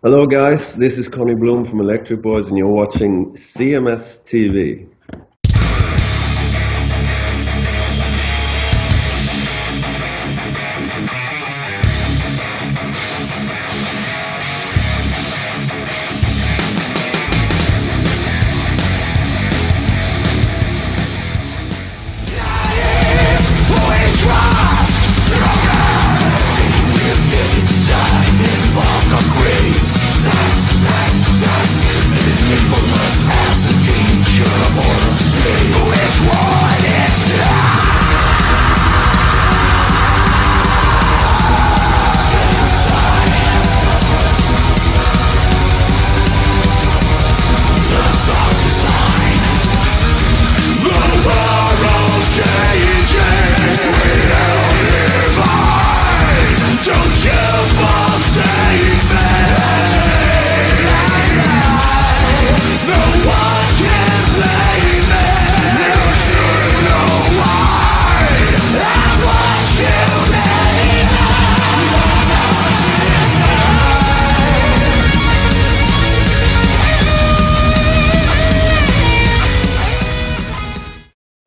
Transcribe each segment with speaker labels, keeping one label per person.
Speaker 1: Hello guys, this is Connie Bloom from Electric Boys and you're watching CMS TV.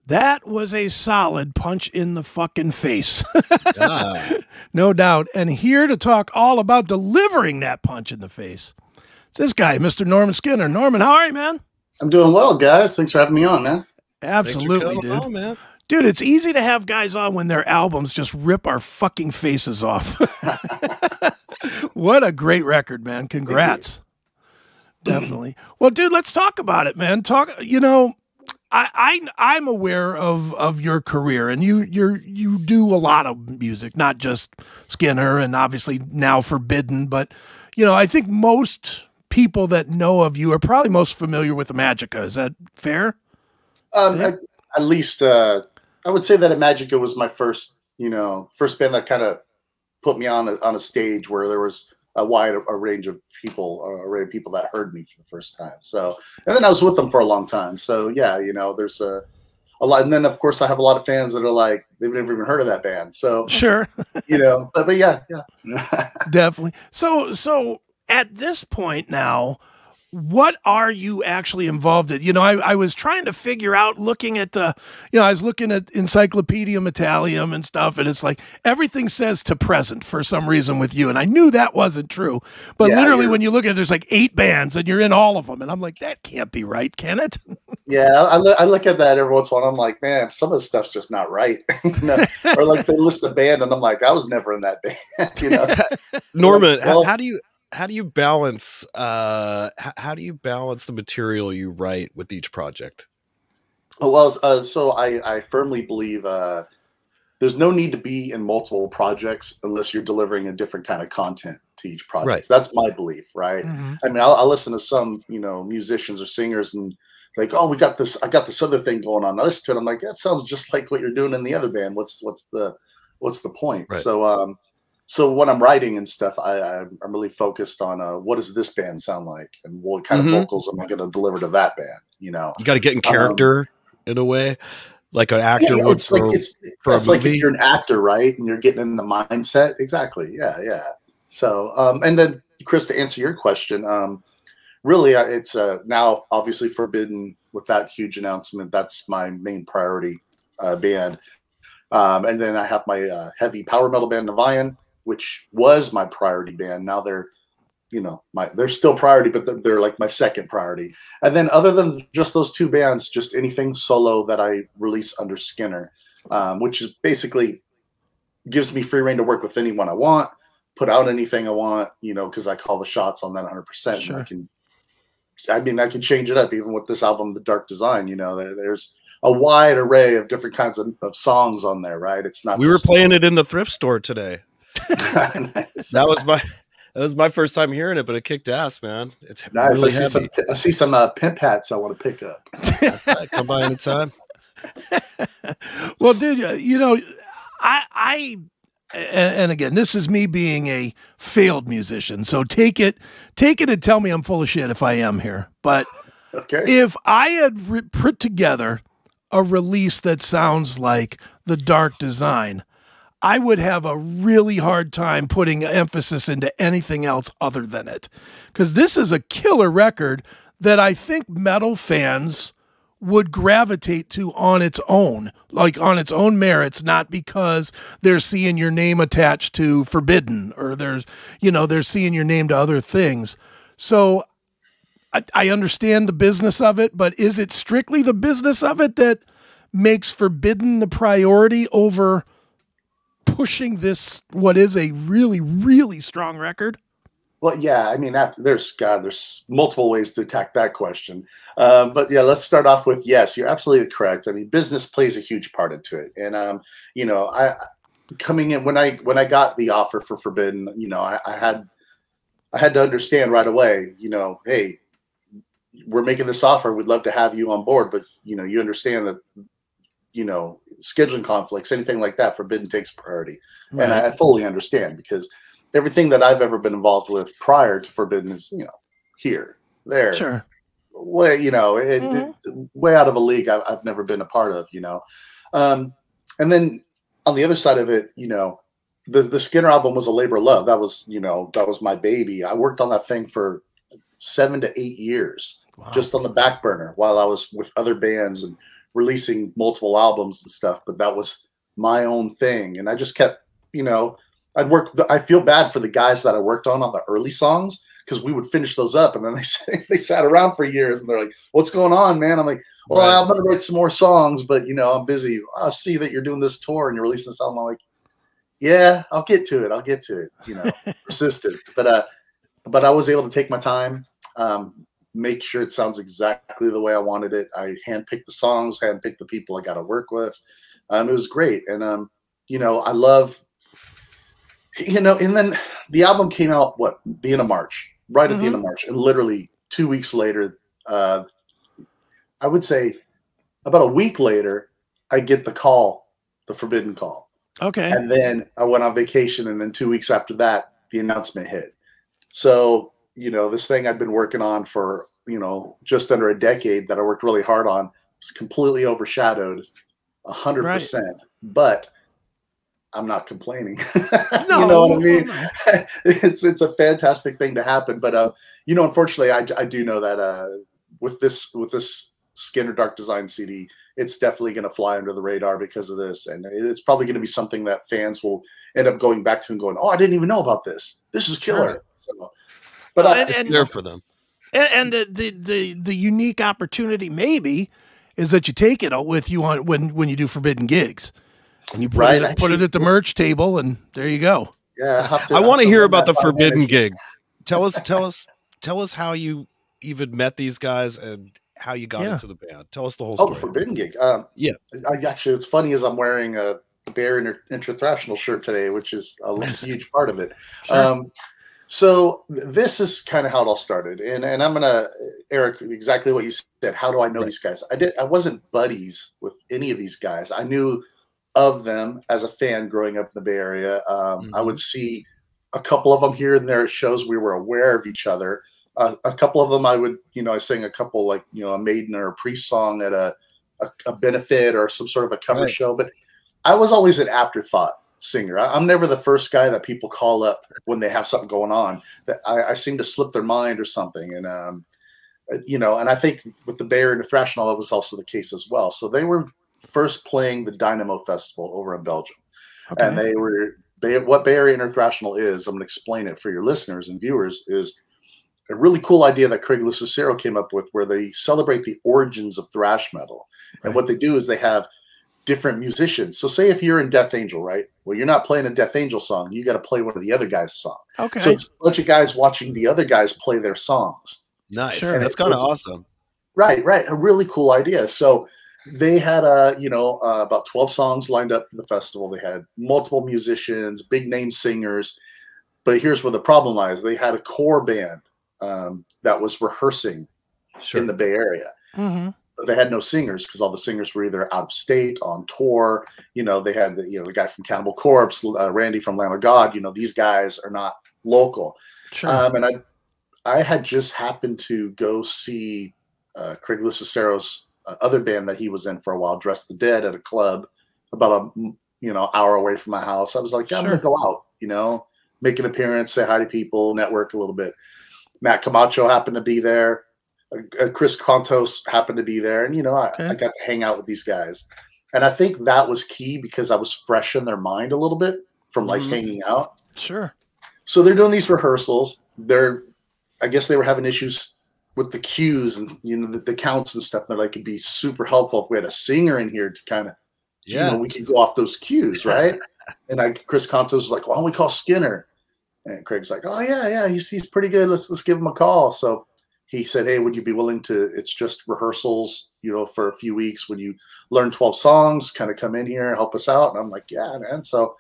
Speaker 2: That was a solid punch in the fucking face. No doubt. And here to talk all about delivering that punch in the face, it's this guy, Mr. Norman Skinner. Norman, how are you, man?
Speaker 3: I'm doing well, guys. Thanks for having me on, man.
Speaker 2: Absolutely, dude. On, man. Dude, it's easy to have guys on when their albums just rip our fucking faces off. What a great record, man. Congrats. Definitely. Well, dude, let's talk about it, man. I'm aware of your career, and you do a lot of music, not just Skinner and obviously now Forbidden, but I think most people that know of you are probably most familiar with Imagica. Is that fair?
Speaker 3: At least I would say that Imagica was my first band that kind of put me on a stage where there was a wide array of people that heard me for the first time. So, and then I was with them for a long time. So yeah, there's a lot. And then of course I have a lot of fans that are like, they've never even heard of that band. So
Speaker 2: sure.
Speaker 3: but yeah.
Speaker 2: Definitely. So at this point now, what are you actually involved in? I was trying to figure out, looking at I was looking at Encyclopedia Metallium and stuff, and it's like everything says to present for some reason with you. And I knew that wasn't true. But literally when you look at it, there's like 8 bands and you're in all of them. And I'm like, that can't be right, can it?
Speaker 3: Yeah, I look at that every once in a while. I'm like, man, some of the stuff's just not right. Or like they list a band and I'm like, I was never in that band.
Speaker 4: Norman, like, how do you balance the material you write with each project?
Speaker 3: So I firmly believe there's no need to be in multiple projects unless you're delivering a different kind of content to each project.
Speaker 4: Right.
Speaker 3: That's my belief, right?
Speaker 2: Mm-hmm.
Speaker 3: I mean, I'll listen to some musicians or singers and like, oh, I got this other thing going on. I listen to it, I'm like, that sounds just like what you're doing in the other band. What's the point?
Speaker 4: Right.
Speaker 3: So when I'm writing and stuff, I'm really focused on what does this band sound like, and what kind of vocals am I going to deliver to that band? You got
Speaker 4: to get in character in a way, like an actor would.
Speaker 3: It's like if you're an actor, right, and you're getting in the mindset. Exactly. Yeah. So, and then Chris, to answer your question, really, it's now obviously Forbidden with that huge announcement. That's my main priority band, and then I have my heavy power metal band Nevayan, which was my priority band. Now they're still priority, but they're like my second priority. And then other than just those 2 bands, just anything solo that I release under Skinner, which is basically gives me free reign to work with anyone I want, put out anything I want, because I call the shots on that 100%.
Speaker 2: Sure.
Speaker 3: And I can change it up even with this album, The Dark Design. There's a wide array of different kinds of songs on there, right? It's not.
Speaker 4: We were playing it in the thrift store today.
Speaker 3: Nice.
Speaker 4: That was my first time hearing it, but it kicked ass, man. It's
Speaker 3: nice.
Speaker 4: Really heavy.
Speaker 3: I see some pimp hats I want to pick up.
Speaker 4: Come by anytime.
Speaker 2: Well, dude, and again, this is me being a failed musician, so take it and tell me I'm full of shit if I am here. But
Speaker 3: okay,
Speaker 2: if I had put together a release that sounds like The Dark Design, I would have a really hard time putting emphasis into anything else other than it. Because this is a killer record that I think metal fans would gravitate to on its own, like on its own merits, not because they're seeing your name attached to Forbidden or they're seeing your name to other things. So I understand the business of it, but is it strictly the business of it that makes Forbidden the priority over pushing this, what is a really, really strong record?
Speaker 3: Well, yeah, I mean, there's multiple ways to attack that question. But yeah, let's start off with, yes, you're absolutely correct. I mean, business plays a huge part into it. And, I coming in, when I got the offer for Forbidden, I had to understand right away, hey, we're making this offer. We'd love to have you on board, but, you understand that, scheduling conflicts, anything like that, Forbidden takes priority. Right. And I fully understand, because everything that I've ever been involved with prior to Forbidden is, here, there,
Speaker 2: sure,
Speaker 3: way, way out of a league I've never been a part of, and then on the other side of it, the Skinner album was a labor of love. That was my baby. I worked on that thing for 7 to 8 years, wow, just on the back burner while I was with other bands and releasing multiple albums and stuff. But that was my own thing, and I just kept, I feel bad for the guys that I worked on the early songs, because we would finish those up and then they sat around for years and they're like, "What's going on, man?" I'm like, "Well, right, I'm going to write some more songs, but I'm busy. I see that you're doing this tour and you're releasing this album." I'm like, "Yeah, I'll get to it. Persistent." But I was able to take my time, make sure it sounds exactly the way I wanted it. I handpicked the songs, handpicked the people I got to work with. It was great. And, I love, and then the album came out, the end of March, right at the end of March. And literally 2 weeks later, I would say about a week later, I get the Forbidden call.
Speaker 2: Okay.
Speaker 3: And then I went on vacation. And then 2 weeks after that, the announcement hit. So, this thing I'd been working on for, just under a decade, that I worked really hard on, was completely overshadowed 100%. Right. But I'm not complaining.
Speaker 2: No,
Speaker 3: you know what I mean? No. It's a fantastic thing to happen. But, unfortunately, I do know that with this Skinner Dark Design CD, it's definitely going to fly under the radar because of this. And it's probably going to be something that fans will end up going back to and going, "Oh, I didn't even know about this. This is killer." Sure. So, but
Speaker 4: it's there for them.
Speaker 2: And the unique opportunity maybe is that you take it with you on when you do Forbidden gigs, and you put it at the merch table, and there you go.
Speaker 3: Yeah,
Speaker 4: I want to hear about the Forbidden gig. Tell us how you even met these guys and how you got into the band. Tell us the whole story.
Speaker 3: Oh, the Forbidden gig.
Speaker 4: Yeah.
Speaker 3: Actually, it's funny as I'm wearing a Bear International shirt today, which is a huge part of it. Sure. So this is kind of how it all started. And I'm going to, Eric, exactly what you said. How do I know these guys? I wasn't buddies with any of these guys. I knew of them as a fan growing up in the Bay Area. I would see a couple of them here and there at shows. We were aware of each other. A couple of them I would, I sang a couple, like, a Maiden or a Priest song at a benefit or some sort of a cover show. But I was always an afterthought singer. I'm never the first guy that people call up when they have something going on. That I seem to slip their mind or something. And, and I think with the Bay Area International, that was also the case as well. So they were first playing the Dynamo Festival over in Belgium. Okay. And what Bay Area International is, I'm going to explain it for your listeners and viewers, is a really cool idea that Craig Lucicero came up with, where they celebrate the origins of thrash metal. Right. And what they do is they have different musicians. So say if you're in Death Angel, right? Well, you're not playing a Death Angel song. You got to play one of the other guys' songs.
Speaker 2: Okay.
Speaker 3: So it's a bunch of guys watching the other guys play their songs.
Speaker 4: Nice. Sure. That's kind of awesome.
Speaker 3: Right. A really cool idea. So they had about 12 songs lined up for the festival. They had multiple musicians, big name singers. But here's where the problem lies. They had a core band that was rehearsing in the Bay Area. Mm-hmm. But they had no singers because all the singers were either out of state, on tour. They had the guy from Cannibal Corpse, Randy from Lamb of God. These guys are not local. Sure. And I had just happened to go see Craig Lucicero's other band that he was in for a while, Dress the Dead, at a club about hour away from my house. I was like, yeah, I'm going to go out, make an appearance, say hi to people, network a little bit. Matt Camacho happened to be there. Chris Contos happened to be there. And, I got to hang out with these guys. And I think that was key because I was fresh in their mind a little bit from like hanging out.
Speaker 2: Sure.
Speaker 3: So they're doing these rehearsals. I guess they were having issues with the cues and, the counts and stuff. They're like, it'd be super helpful if we had a singer in here to kind of, we could go off those cues, right? And Chris Contos was like, why don't we call Skinner? And Craig's like, oh yeah, he's pretty good. Let's give him a call. So he said, hey, would you be willing to? It's just rehearsals, for a few weeks. Would you learn 12 songs? Kind of come in here, help us out. And I'm like, yeah, man. So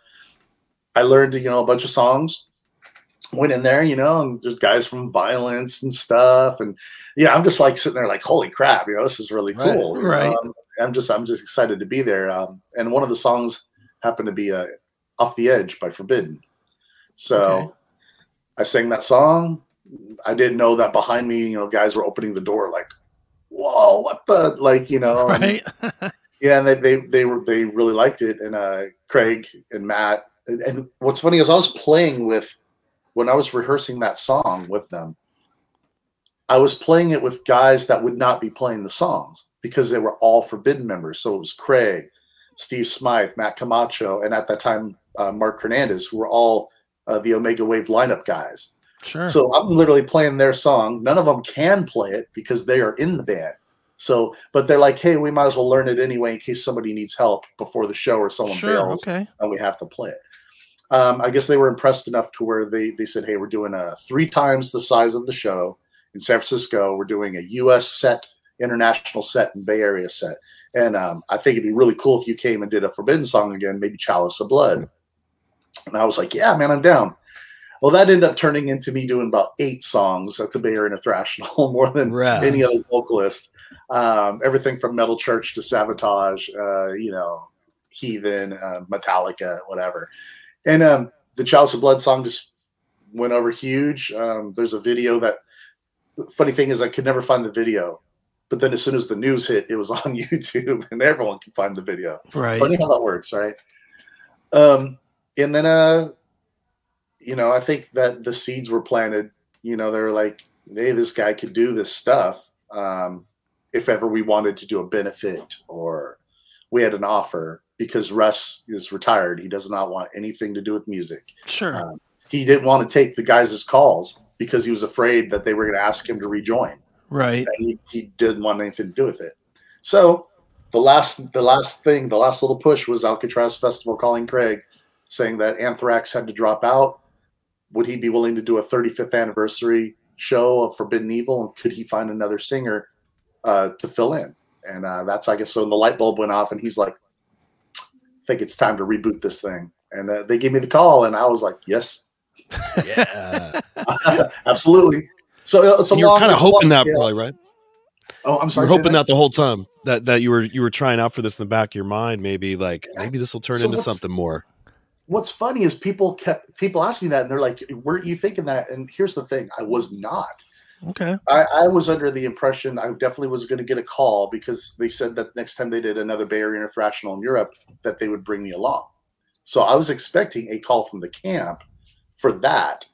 Speaker 3: I learned, a bunch of songs. Went in there, and there's guys from Violence and stuff, and I'm just like sitting there like, holy crap, this is really cool.
Speaker 2: Right.
Speaker 3: I'm just excited to be there. And one of the songs happened to be Off the Edge by Forbidden. So I sang that song. I didn't know that behind me, guys were opening the door like, whoa, what the, like,
Speaker 2: Right.
Speaker 3: And they really liked it. And Craig and Matt. And what's funny is I was playing when I was rehearsing that song with them, I was playing it with guys that would not be playing the songs because they were all Forbidden members. So it was Craig, Steve Smythe, Matt Camacho, and at that time, Mark Hernandez, who were all the Omega Wave lineup guys.
Speaker 2: Sure.
Speaker 3: So I'm literally playing their song. None of them can play it because they are in the band. So, but they're like, hey, we might as well learn it anyway in case somebody needs help before the show or someone bails and we have to play it. I guess they were impressed enough to where they said, hey, we're doing 3 times the size of the show in San Francisco. We're doing a U.S. set, international set, and Bay Area set. And I think it'd be really cool if you came and did a Forbidden song again, maybe Chalice of Blood. And I was like, yeah, man, I'm down. Well, that ended up turning into me doing about 8 songs at the Bay Area International, more than any other vocalist. Everything from Metal Church to Sabotage, Heathen, Metallica, whatever. And the Chalice of Blood song just went over huge. There's a video that, the funny thing is I could never find the video. But then as soon as the news hit, it was on YouTube and everyone can find the video.
Speaker 2: Right.
Speaker 3: Funny how that works, right? And then, I think that the seeds were planted. They were like, hey, this guy could do this stuff. If ever we wanted to do a benefit or we had an offer, because Russ is retired. He does not want anything to do with music.
Speaker 2: Sure.
Speaker 3: He didn't want to take the guys' calls because he was afraid that they were going to ask him to rejoin.
Speaker 2: Right.
Speaker 3: And he didn't want anything to do with it. So the last little push was Alcatraz Festival calling Craig saying that Anthrax had to drop out. Would he be willing to do a 35th anniversary show of Forbidden Evil? And could he find another singer to fill in? And that's, I guess, so the light bulb went off and he's like, I think it's time to reboot this thing. And they gave me the call and I was like, yes.
Speaker 4: Yeah.
Speaker 3: Absolutely. So it's
Speaker 4: you're kind of hoping that, probably, right?
Speaker 3: Oh, I'm sorry.
Speaker 4: You're hoping that the whole time that you were trying out for this in the back of your mind, maybe this will turn into something more.
Speaker 3: What's funny is people ask me that and they're like, weren't you thinking that? And here's the thing, I was not.
Speaker 2: Okay.
Speaker 3: I was under the impression I definitely was going to get a call because they said that next time they did another Bay Area International in Europe that they would bring me along. So I was expecting a call from the camp for that.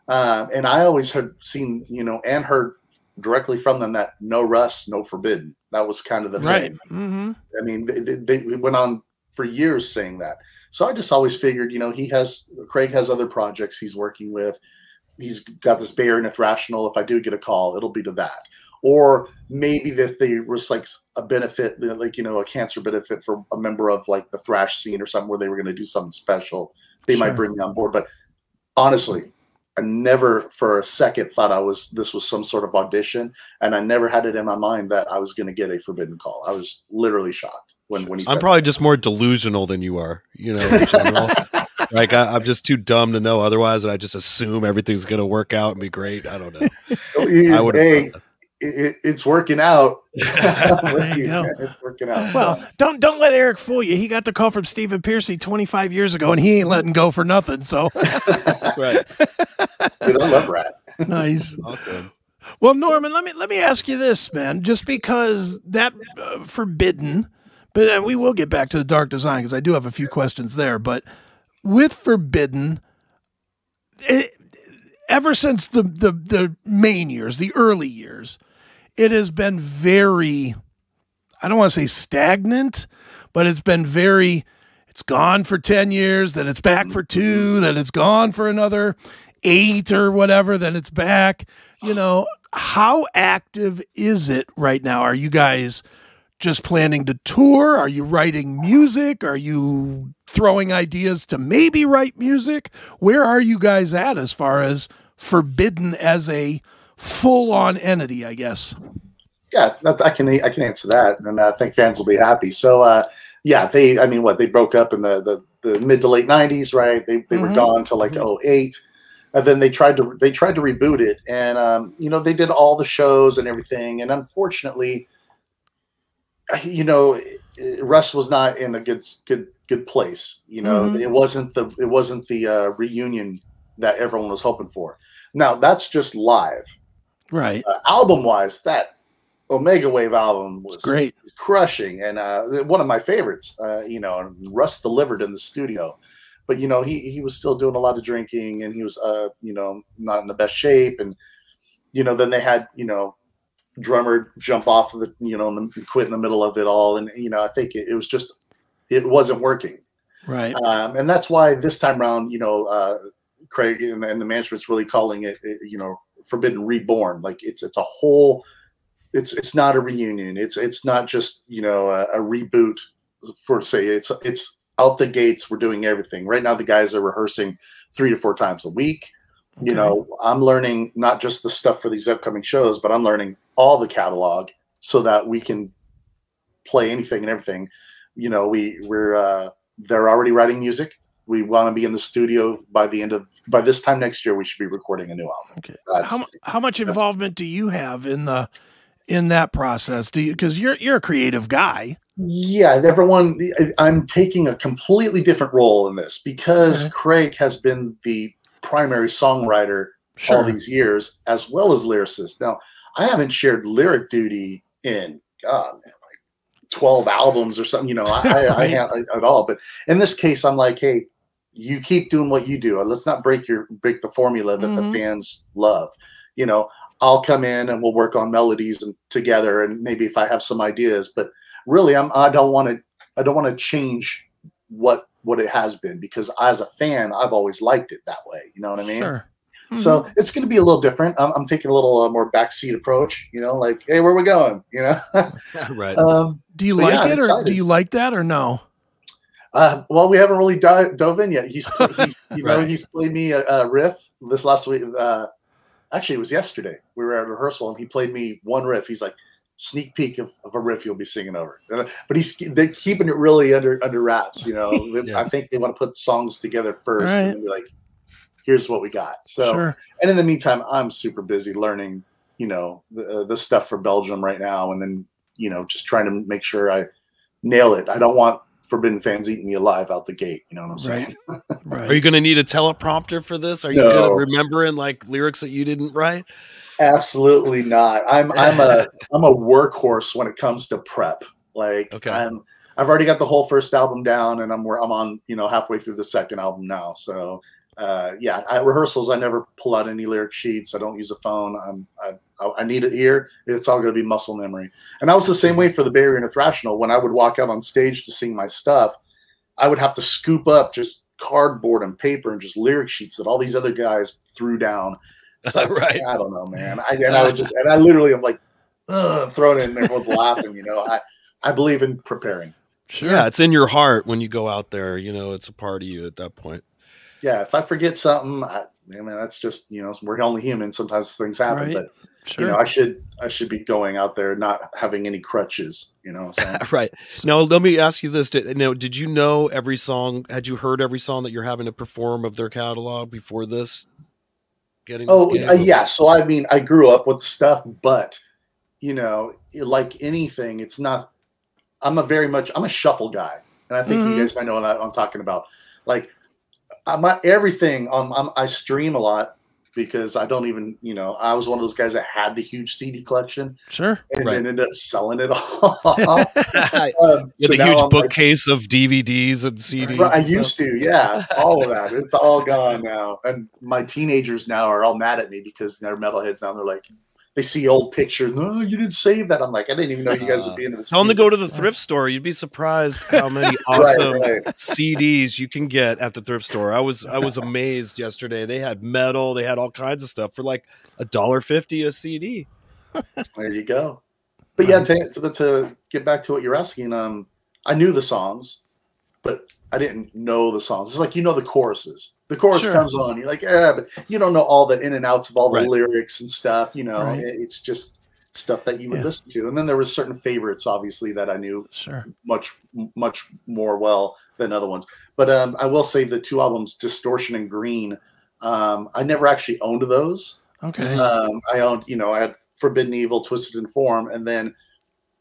Speaker 3: And I always had seen, and heard directly from them that no Russ, no Forbidden. That was kind of the thing.
Speaker 2: Mm-hmm.
Speaker 3: I mean, they went on for years saying that. So I just always figured, Craig has other projects he's working with. He's got this Bay Area International. If I do get a call, it'll be to that. Or maybe if there was like a benefit, like, a cancer benefit for a member of like the thrash scene or something where they were going to do something special, they might bring me on board. But honestly, I never for a second thought this was some sort of audition. And I never had it in my mind that I was going to get a Forbidden call. I was literally shocked when he said
Speaker 4: I'm probably just more delusional than you are, in general. Like I'm just too dumb to know otherwise, and I just assume everything's going to work out and be great. I don't know. I would.
Speaker 3: It's working out.
Speaker 2: It's
Speaker 3: working out.
Speaker 2: Well, don't let Eric fool you. He got the call from Stephen Piercy 25 years ago, and he ain't letting go for nothing. So
Speaker 4: that's right.
Speaker 3: Dude, I love Rat.
Speaker 2: Nice.
Speaker 4: Awesome.
Speaker 2: Well, Norman, let me ask you this, man. Just because that Forbidden But we will get back to the Dark Design because I do have a few questions there. But with Forbidden, ever since the main years, the early years, it has been very, I don't want to say stagnant, but it's been very, it's gone for 10 years, then it's back for 2, then it's gone for another 8 or whatever, then it's back. You know, how active is it right now? Are you guys just planning to tour? Are you writing music? Are you throwing ideas to maybe write music? Where are you guys at as far as Forbidden as a full-on entity, I guess?
Speaker 3: Yeah, I can answer that, and I think fans will be happy. So, yeah, I mean, they broke up in the mid to late '90s, right? They were gone till like '08, and then they tried to reboot it, and you know, they did all the shows and everything, and unfortunately, you know, Russ was not in a good place. You know, it wasn't the reunion that everyone was hoping for. Now that's just live,
Speaker 2: right?
Speaker 3: Album wise, that Omega Wave album was
Speaker 2: great,
Speaker 3: crushing, and one of my favorites. You know, and Russ delivered in the studio, but you know, he was still doing a lot of drinking, and he was you know, not in the best shape, and you know, then they had, you know, drummer jump off of the, you know, and quit in the middle of it all, and you know, I think it was just, it wasn't working,
Speaker 2: right?
Speaker 3: And that's why this time around, you know, Craig and the management's really calling it, you know, Forbidden Reborn. Like it's a whole, it's not a reunion. It's not just, you know, a reboot for say. It's out the gates. We're doing everything right now. The guys are rehearsing 3 to 4 times a week. Okay. You know, I'm learning not just the stuff for these upcoming shows, but I'm learning all the catalog so that we can play anything and everything. You know, they're already writing music. We want to be in the studio by this time next year. We should be recording a new album.
Speaker 2: Okay. How much involvement do you have in that process? Do you, because you're a creative guy?
Speaker 3: Yeah, everyone. I'm taking a completely different role in this because Craig has been the primary songwriter all these years, as well as lyricist. Now, I haven't shared lyric duty in, God, man, like 12 albums or something. You know, I haven't at all. But in this case, I'm like, hey, you keep doing what you do. Let's not break the formula that the fans love. You know, I'll come in and we'll work on melodies and together, and maybe if I have some ideas. But really, I don't want to change what it has been, because as a fan, I've always liked it that way. You know what I mean?
Speaker 2: Sure.
Speaker 3: So it's going to be a little different. I'm taking a little more backseat approach. You know, like, hey, where are we going? You know,
Speaker 4: right?
Speaker 2: Do you like it, or do you like that, or no?
Speaker 3: Well, we haven't really dove in yet. He's you know, he's played me a riff this last week. Actually, it was yesterday. We were at rehearsal, and he played me one riff. He's like, sneak peek of a riff you'll be singing over. But they're keeping it really under wraps. You know, I think they want to put songs together first, and then be like, here's what we got. So, and in the meantime, I'm super busy learning, you know, the stuff for Belgium right now, and then, you know, just trying to make sure I nail it. I don't want Forbidden fans eating me alive out the gate. You know what I'm saying?
Speaker 2: Right.
Speaker 4: Are you going to need a teleprompter for this? Are you good at remembering like lyrics that you didn't write?
Speaker 3: Absolutely not. I'm a workhorse when it comes to prep. Like I've already got the whole first album down, and I'm on, you know, halfway through the second album now. So yeah, at rehearsals, I never pull out any lyric sheets. I don't use a phone. I need it here. It's all going to be muscle memory. And I was the same way for the Bay Area Thrational. When I would walk out on stage to sing my stuff, I would have to scoop up just cardboard and paper and just lyric sheets that all these other guys threw down. It's like, I don't know, man. I literally am like, throwing it, and everyone's laughing. You know, I believe in preparing.
Speaker 4: Sure. Yeah, it's in your heart when you go out there. You know, it's a part of you at that point.
Speaker 3: Yeah, if I forget something, I mean, that's just, you know, we're only human. Sometimes things happen, but you know, I should be going out there not having any crutches. You know what I'm saying?
Speaker 4: Right. Now, let me ask you this: did you know every song? Had you heard every song that you're having to perform of their catalog before this?
Speaker 3: Yeah. So I mean, I grew up with the stuff, but you know, like anything, it's not. I'm a shuffle guy, and I think you guys might know what I'm talking about. Like, everything I stream a lot, because I don't even, I was one of those guys that had the huge CD collection.
Speaker 2: Sure.
Speaker 3: And
Speaker 4: Right.
Speaker 3: then ended up selling it all.
Speaker 4: You had a huge bookcase of DVDs and CDs.
Speaker 3: I
Speaker 4: and
Speaker 3: used to, yeah, all of that. It's all gone now. And my teenagers now are all mad at me because they're metalheads now. They're like, they see old pictures. No, you didn't save that. I'm like, I didn't even know you guys would be into this.
Speaker 4: Tell them to go to the thrift store. You'd be surprised how many awesome
Speaker 3: Right.
Speaker 4: CDs you can get at the thrift store. I was amazed yesterday. They had metal. They had all kinds of stuff for like $1.50 a CD.
Speaker 3: There you go. But yeah, to get back to what you're asking, I knew the songs, but I didn't know the songs. It's like, the choruses. The chorus comes on. You're like, but you don't know all the in and outs of all the lyrics and stuff. It's just stuff that you would listen to. And then there was certain favorites, obviously, that I knew much more well than other ones. But I will say the two albums, Distortion and Green, I never actually owned those.
Speaker 2: Okay.
Speaker 3: I owned, I had Forbidden Evil, Twisted in Form, and then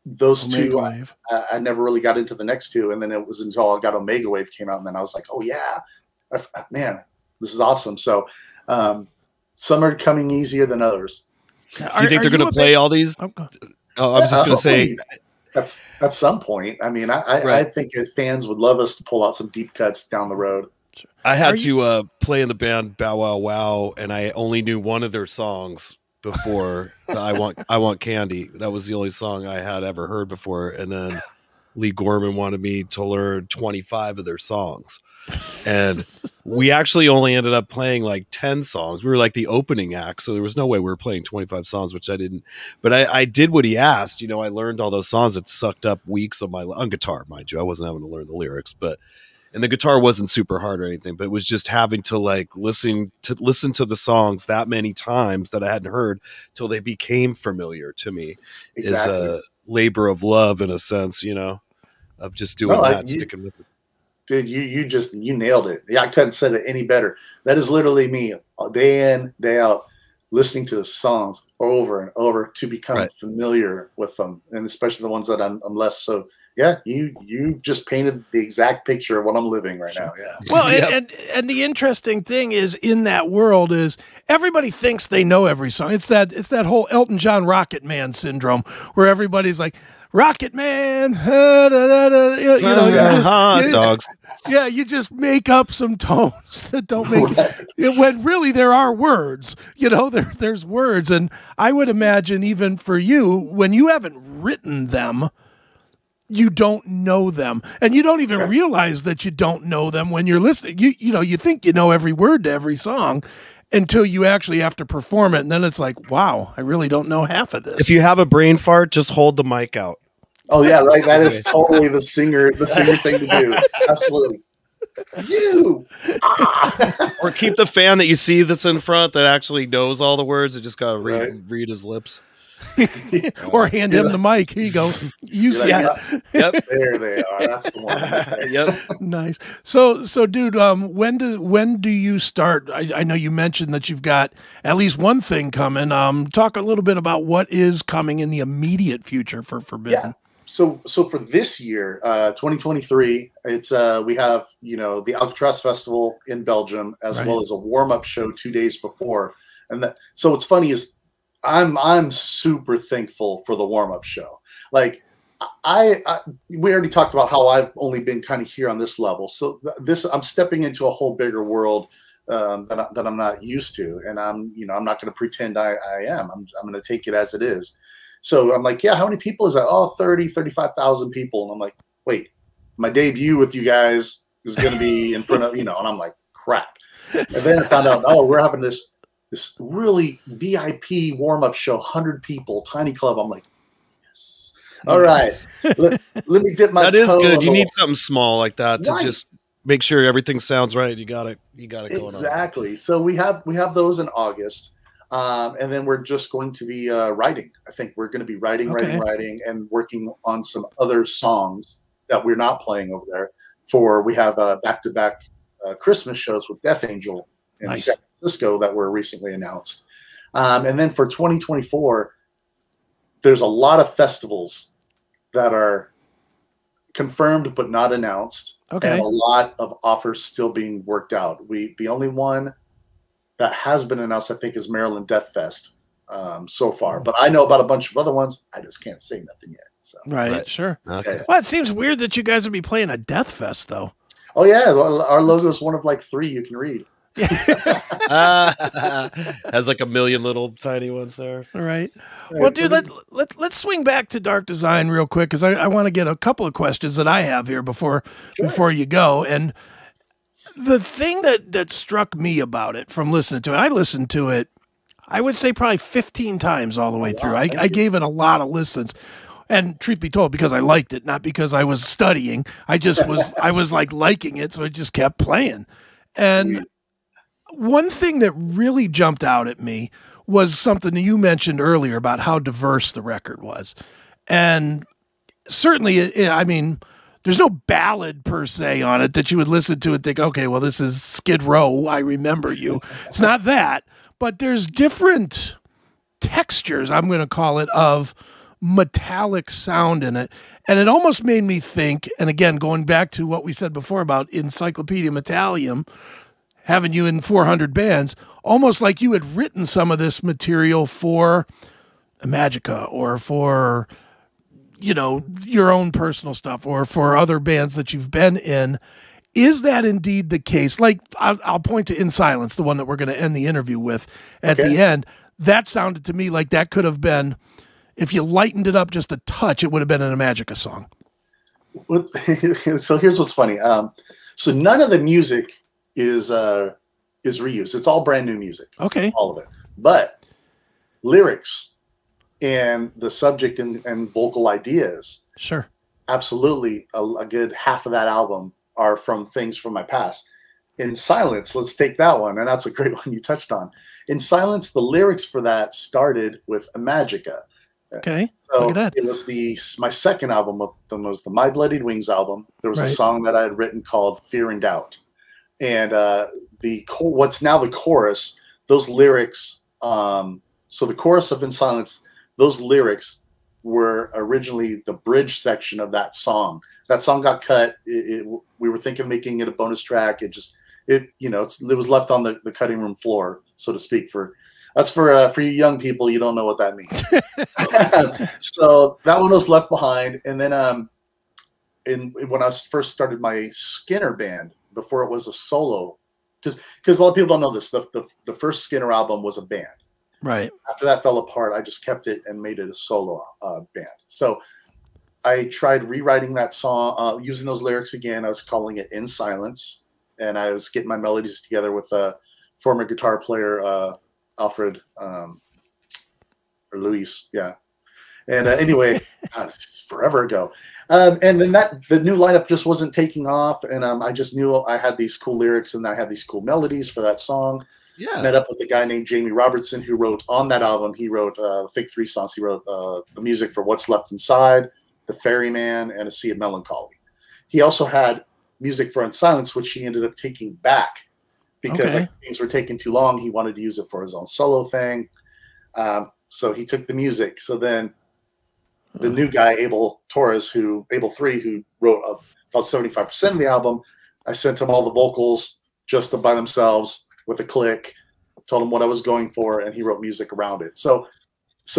Speaker 3: those two, I never really got into the next two. And then it was until I got Omega Wave came out, and then I was like, oh yeah, man, this is awesome. So some are coming easier than others.
Speaker 4: Do you think they're going to play all these? I was just going to say,
Speaker 3: that's at some point. I mean, I think fans would love us to pull out some deep cuts down the road.
Speaker 4: I had to play in the band Bow Wow Wow, and I only knew one of their songs before the I Want Candy. That was the only song I had ever heard before. And then Lee Gorman wanted me to learn 25 of their songs. And we actually only ended up playing like 10 songs. We were like the opening act, so there was no way we were playing 25 songs, which I didn't. But I did what he asked. I learned all those songs. It sucked up weeks of my on guitar, mind you. I wasn't having to learn the lyrics, and the guitar wasn't super hard or anything, but it was just having to like listen to the songs that many times that I hadn't heard till they became familiar to me. Exactly. Is a labor of love in a sense, of just doing sticking with it.
Speaker 3: Dude, you nailed it. Yeah, I couldn't have said it any better. That is literally me, day in, day out, listening to the songs over and over to become familiar with them, and especially the ones that I'm less so. Yeah, you just painted the exact picture of what I'm living right now. Yeah.
Speaker 2: Well, and the interesting thing is in that world is everybody thinks they know every song. It's that whole Elton John Rocket Man syndrome where everybody's like, Rocket Man,
Speaker 4: dogs.
Speaker 2: Yeah, you just make up some tones that don't make it when really there are words. There's words, and I would imagine even for you when you haven't written them, you don't know them, and you don't even realize that you don't know them when you're listening. You think you know every word to every song until you actually have to perform it, and then it's like, wow, I really don't know half of this.
Speaker 4: If you have a brain fart, just hold the mic out.
Speaker 3: Oh yeah, right. That is totally the singer thing to do. Absolutely.
Speaker 4: Or keep the fan that you see that's in front that actually knows all the words and just gotta read his lips.
Speaker 2: Or hand him the mic. Here you go. You see it.
Speaker 3: Yep. There they are. That's the one.
Speaker 4: Yep.
Speaker 2: Nice. So dude, when do you start? I know you mentioned that you've got at least one thing coming. Talk a little bit about what is coming in the immediate future for Forbidden.
Speaker 3: Yeah. So for this year, 2023, it's we have the Alcatraz Festival in Belgium as well as a warm-up show 2 days before, and so what's funny is I'm super thankful for the warm-up show. Like we already talked about how I've only been kind of here on this level, so I'm stepping into a whole bigger world that I'm not used to, and I'm not going to pretend I am. I'm going to take it as it is. So I'm like, yeah, how many people is that? Oh, 30, 35,000 people. And I'm like, wait, my debut with you guys is going to be in front of, and I'm like, crap. And then I found out, we're having this really VIP warm-up show, 100 people, tiny club. I'm like, yes. All right. Let me dip my toe.
Speaker 4: That is good. You need something small like that to just make sure everything sounds right. You got it going on.
Speaker 3: Exactly. So we have those in August. And then we're just going to be writing. I think we're going to be writing, and working on some other songs that we're not playing over there. We have back-to-back Christmas shows with Death Angel in San Francisco that were recently announced. And then for 2024, there's a lot of festivals that are confirmed but not announced, and a lot of offers still being worked out. The only one that has been announced, I think, is Maryland Death Fest so far. But I know about a bunch of other ones. I just can't say nothing yet. So.
Speaker 2: Right, sure.
Speaker 4: Okay.
Speaker 2: Well, it seems weird that you guys would be playing a Death Fest, though.
Speaker 3: Oh, yeah. Our logo is one of like 3 you can read.
Speaker 4: Has like a million little tiny ones there.
Speaker 2: All right. Well, dude, let's swing back to Dark Design real quick, because I want to get a couple of questions that I have here before you go. And the thing that struck me about it from listening to it, I listened to it, I would say probably 15 times all the way through. I gave it a lot of listens. And truth be told, because I liked it, not because I was studying. I just was, I was like liking it, so I just kept playing. And one thing that really jumped out at me was something that you mentioned earlier about how diverse the record was. And certainly, I mean, there's no ballad per se on it that you would listen to and think, okay, well, this is Skid Row, I Remember You. It's not that, but there's different textures, I'm going to call it, of metallic sound in it. And it almost made me think, and again, going back to what we said before about Encyclopedia Metallium, having you in 400 bands, almost like you had written some of this material for Magica or for, you know, your own personal stuff or for other bands that you've been in. Is that indeed the case? Like, I'll point to In Silence, the one that we're going to end the interview with at the end. That sounded to me like that could have been, if you lightened it up just a touch, it would have been in a Magica song.
Speaker 3: So here's what's funny. So none of the music is reused. It's all brand new music.
Speaker 2: Okay.
Speaker 3: All of it. But lyrics and the subject and vocal ideas,
Speaker 2: sure,
Speaker 3: absolutely a good half of that album are from things from my past. In Silence, let's take that one, and that's a great one you touched on. In Silence, the lyrics for that started with Magica.
Speaker 2: Okay.
Speaker 3: So it was my second album was the My Bloodied Wings album. There was a song that I had written called Fear and Doubt. And what's now the chorus, those lyrics, so the chorus of In Silence, those lyrics were originally the bridge section of that song. That song got cut. We were thinking of making it a bonus track. It was left on the cutting room floor, so to speak. For you young people, you don't know what that means. So that one was left behind. And then when I first started my Skinner band, before it was a solo, because a lot of people don't know this, the first Skinner album was a band.
Speaker 2: Right.
Speaker 3: After that fell apart, I just kept it and made it a solo band. So I tried rewriting that song, using those lyrics again. I was calling it In Silence, and I was getting my melodies together with a former guitar player, Alfred, or Luis, yeah. And anyway, God, it's forever ago. And then the new lineup just wasn't taking off, and I just knew I had these cool lyrics and I had these cool melodies for that song. Yeah. Met up with a guy named Jamie Robertson who wrote on that album. He wrote Fake 3 songs. He wrote the music for What's Left Inside, The Ferryman, and A Sea of Melancholy. He also had music for In Silence, which he ended up taking back because things were taking too long. He wanted to use it for his own solo thing. So he took the music. So then the new guy, Abel 3, who wrote about 75% of the album, I sent him all the vocals just by themselves with a click, told him what I was going for, and he wrote music around it. So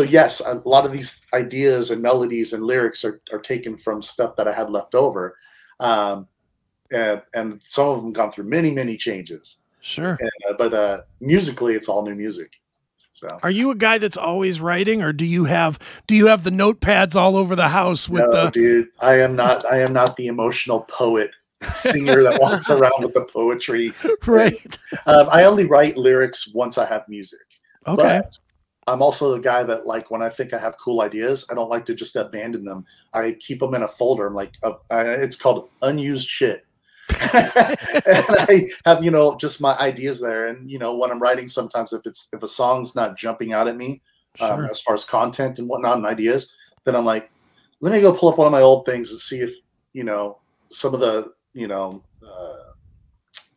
Speaker 3: yes, a lot of these ideas and melodies and lyrics are taken from stuff that I had left over. And some of them gone through many, many changes.
Speaker 2: Sure.
Speaker 3: But musically, it's all new music. So,
Speaker 2: are you a guy that's always writing, or do you have the notepads all over the house with
Speaker 3: dude, I am not the emotional poet singer that walks around with the poetry.
Speaker 2: Right.
Speaker 3: I only write lyrics once I have music.
Speaker 2: Okay.
Speaker 3: But I'm also the guy that, like, when I think I have cool ideas, I don't like to just abandon them. I keep them in a folder. I'm like, it's called unused shit. And I have, just my ideas there. And, when I'm writing, sometimes if a song's not jumping out at me, as far as content and whatnot and ideas, then I'm like, let me go pull up one of my old things and see if, some of the,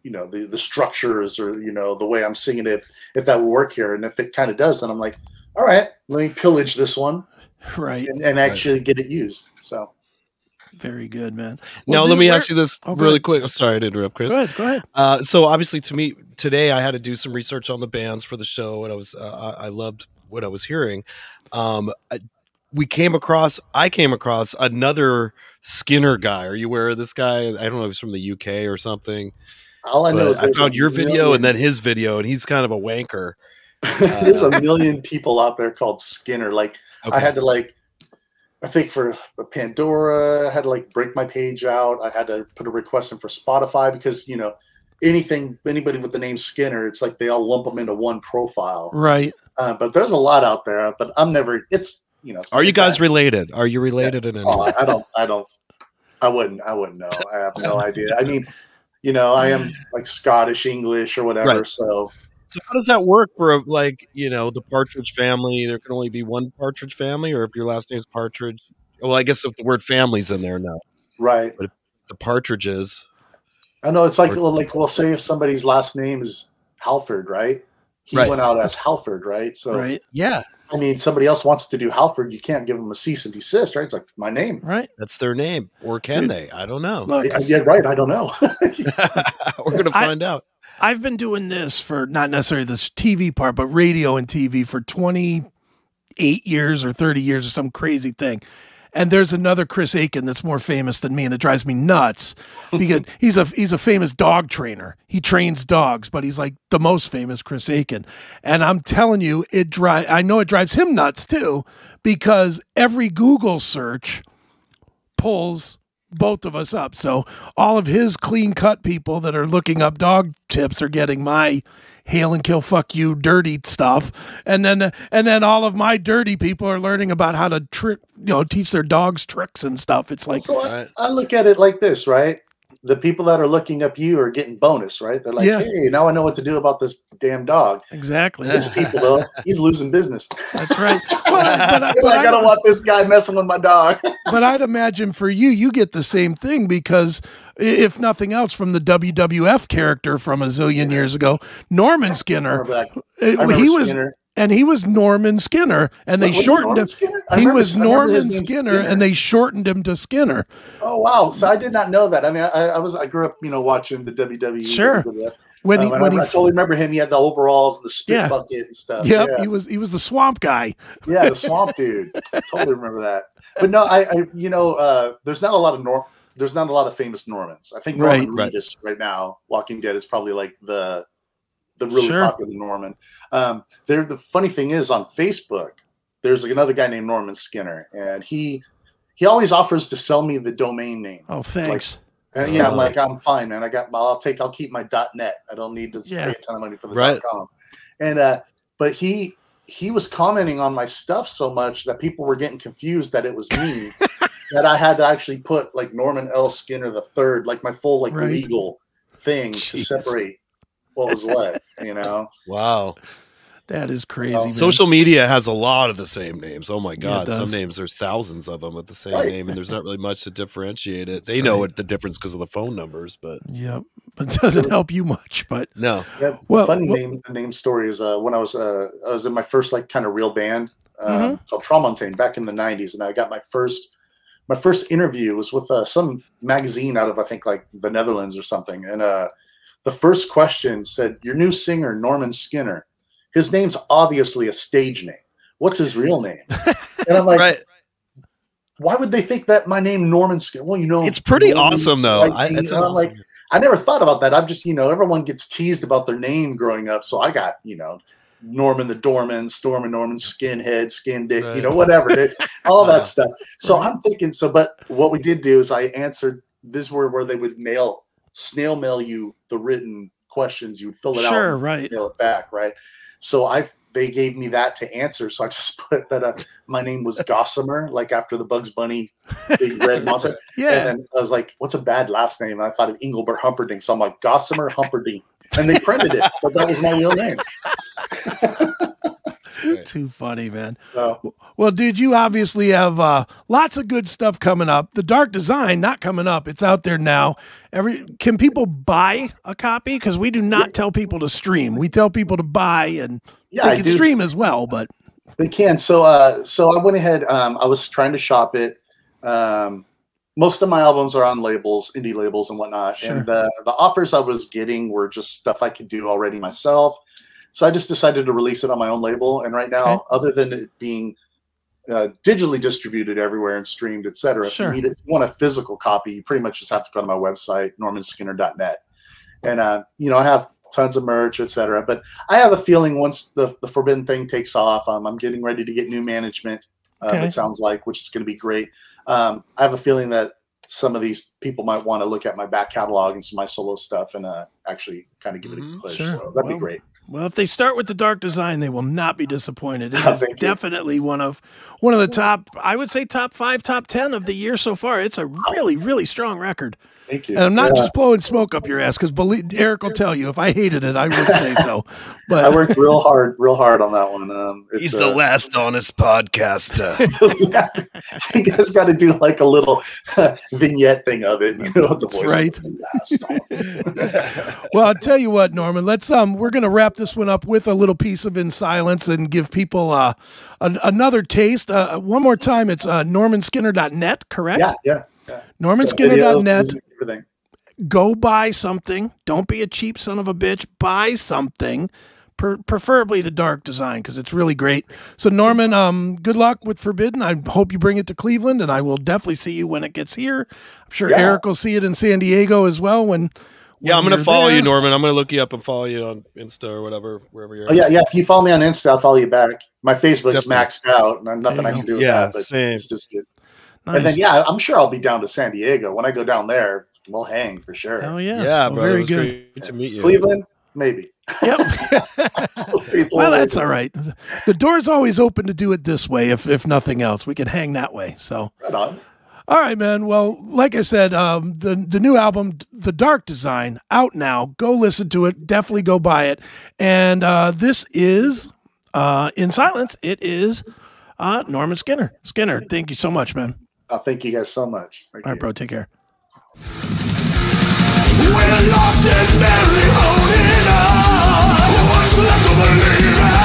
Speaker 3: the structures or, the way I'm singing it, if that will work here. And if it kind of does, then I'm like, all right, let me pillage this one.
Speaker 2: Right.
Speaker 3: And actually get it used. So.
Speaker 2: Very good, man.
Speaker 4: Now, let me ask you this really quick. Oh, sorry to interrupt, Chris.
Speaker 2: Go ahead.
Speaker 4: So obviously today I had to do some research on the bands for the show, and I loved what I was hearing. I came across another Skinner guy. Are you aware of this guy? I don't know if he's from the UK or something.
Speaker 3: All I know is
Speaker 4: I found your video and then his video, and he's kind of a wanker.
Speaker 3: There's a million people out there called Skinner. Like, I had to I think for Pandora, I had to break my page out. I had to put a request in for Spotify because, anybody with the name Skinner, it's like they all lump them into one profile.
Speaker 2: Right.
Speaker 3: But there's a lot out there, but I'm never,
Speaker 4: Are you guys related? Are you related in any way?
Speaker 3: I wouldn't know. I have no idea. I mean, I am like Scottish, English or whatever.
Speaker 4: Right.
Speaker 3: So
Speaker 4: how does that work for the Partridge family? There can only be one Partridge family, or if your last name is Partridge, well, I guess if the word family's in there now.
Speaker 3: Right.
Speaker 4: But if the Partridges.
Speaker 3: I know it's we'll say if somebody's last name is Halford, right? He went out as Halford, right? So
Speaker 2: right.
Speaker 4: Yeah.
Speaker 3: I mean, somebody else wants to do Halford. You can't give them a cease and desist, right? It's like my name,
Speaker 2: right?
Speaker 4: That's their name, or can they? I don't know.
Speaker 2: Look,
Speaker 3: yeah, right. I don't know.
Speaker 4: We're gonna find out.
Speaker 2: I've been doing this for not necessarily this TV part, but radio and TV for 28 years or 30 years or some crazy thing. And there's another Chris Akin that's more famous than me, and it drives me nuts because he's a famous dog trainer. He trains dogs, but he's like the most famous Chris Akin. And I'm telling you, I know it drives him nuts too, because every Google search pulls both of us up. So all of his clean cut people that are looking up dog tips are getting my hail and kill, fuck you, dirty stuff. And then all of my dirty people are learning about how to teach their dogs tricks and stuff. It's like,
Speaker 3: so I look at it like this, right? The people that are looking up you are getting bonus, right? They're like, hey, now I know what to do about this damn dog.
Speaker 2: Exactly.
Speaker 3: These people, though, he's losing business.
Speaker 2: That's right.
Speaker 3: I don't want this guy messing with my dog.
Speaker 2: But I'd imagine for you get the same thing because if nothing else from the WWF character from a zillion years ago, Norman Skinner. He was Norman Skinner, and they shortened him. He was Norman Skinner, and they shortened him to Skinner.
Speaker 3: Oh wow! So I did not know that. I mean, I grew up, watching the WWE.
Speaker 2: Sure.
Speaker 3: I totally remember him. He had the overalls, and the spit bucket, and stuff.
Speaker 2: Yep, yeah. He was the swamp guy.
Speaker 3: Yeah, the swamp dude. Totally remember that. But no, there's not a lot of famous Normans. I think Norman Reedus right now, Walking Dead, is probably like the really popular Norman. The funny thing is, on Facebook, there's another guy named Norman Skinner, and he always offers to sell me the domain name.
Speaker 2: Oh, thanks.
Speaker 3: I'm like, I'm fine, man. I'll keep my .net. I don't need to pay a ton of money for the .com. And but he was commenting on my stuff so much that people were getting confused that it was me. That I had to actually put like Norman L. Skinner III, like my full legal thing to separate what was what,
Speaker 4: Wow.
Speaker 2: That is crazy. Man.
Speaker 4: Social media has a lot of the same names. Oh my God. Some names, there's thousands of them with the same name, and there's not really much to differentiate it. They know the difference because of the phone numbers, but
Speaker 2: but it doesn't help you much. But
Speaker 3: no. Yeah, name story is when I was in my first kind of real band called Tramontaine back in the 90s, and I got my first interview was with some magazine out of I think like the Netherlands or something, and the first question said, "Your new singer Norman Skinner. His name's obviously a stage name. What's his real name?" And I'm like, why would they think that my name Norman Skinner? Well,
Speaker 4: it's pretty awesome though.
Speaker 3: I'm like, I never thought about that. I'm just, everyone gets teased about their name growing up, so I got, Norman the Doorman, Storm and Norman, Skinhead, Skin Dick, whatever, all that stuff. So I'm thinking, but what we did do is I answered. This where they would snail mail you the written questions. You would fill it out, and mail it back, right? So they gave me that to answer. So I just put that my name was Gossamer, like after the Bugs Bunny big red monster. And then I was like, what's a bad last name? And I thought of Engelbert Humperdinck. So I'm like, Gossamer Humperdinck. And they printed it. But that was my real name.
Speaker 2: Too funny, man. Well, dude, you obviously have lots of good stuff coming up. The Dark Design, not coming up. It's out there now. Can people buy a copy? Because we do not tell people to stream. We tell people to buy, and they can stream as well. But
Speaker 3: they can. So I went ahead. I was trying to shop it. most of my albums are on labels, indie labels and whatnot.
Speaker 2: Sure.
Speaker 3: And the offers I was getting were just stuff I could do already myself. So I just decided to release it on my own label. And right now, other than it being digitally distributed everywhere and streamed, etc.,
Speaker 2: Sure.
Speaker 3: if you want a physical copy, you pretty much just have to go to my website, normanskinner.net. And, you know, I have tons of merch, etc. But I have a feeling once the Forbidden thing takes off, I'm getting ready to get new management. It sounds like, which is going to be great. I have a feeling that some of these people might want to look at my back catalog and some of my solo stuff and actually kind of give it a push.
Speaker 2: Sure.
Speaker 3: So that'd be great.
Speaker 2: Well, if they start with the Dark Design, they will not be disappointed. It is definitely one of the top, I would say top 5, top 10 of the year so far. It's a really, really strong record.
Speaker 3: Thank you.
Speaker 2: And I'm not just blowing smoke up your ass, because Eric will tell you if I hated it, I would say so. But
Speaker 3: I worked real hard on that one.
Speaker 4: He's the last honest podcaster.
Speaker 3: You guys got to do like a little vignette thing of it. You know, the voice.
Speaker 2: Right. Well, I'll tell you what, Norman. Let's we're gonna wrap this one up with a little piece of In Silence and give people another taste. One more time, it's normanskinner.net, correct?
Speaker 3: Yeah.
Speaker 2: normanskinner.net. Go buy something. Don't be a cheap son of a bitch. Buy something, preferably the Dark Design, because it's really great. So, Norman, good luck with Forbidden. I hope you bring it to Cleveland, and I will definitely see you when it gets here. I'm sure Eric will see it in San Diego as well. When
Speaker 4: I'm going to follow you, Norman. I'm going to look you up and follow you on Insta or whatever, wherever you're at.
Speaker 3: Yeah. If you follow me on Insta, I'll follow you back. My Facebook's maxed out, and nothing I can do with that. But
Speaker 4: same.
Speaker 3: It's just good.
Speaker 2: Nice.
Speaker 3: And then, I'm sure I'll be down to San Diego. When I go down there, we'll hang for sure.
Speaker 2: Oh, yeah.
Speaker 4: Yeah,
Speaker 2: bro.
Speaker 4: very good. Great to meet you.
Speaker 3: Cleveland, maybe.
Speaker 2: Yep.
Speaker 3: We'll see.
Speaker 2: Well, that's all right. The door's always open to do it this way, if nothing else. We can hang that way. So,
Speaker 3: right on.
Speaker 2: All right, man. Well, like I said, the new album, The Dark Design, out now. Go listen to it. Definitely go buy it. And this is In Silence. It is Norman Skinner. Skinner, thank you so much, man.
Speaker 3: Thank you guys so much.
Speaker 2: All right, bro. Take care.
Speaker 5: We're lost and barely holding on. What's left of believing?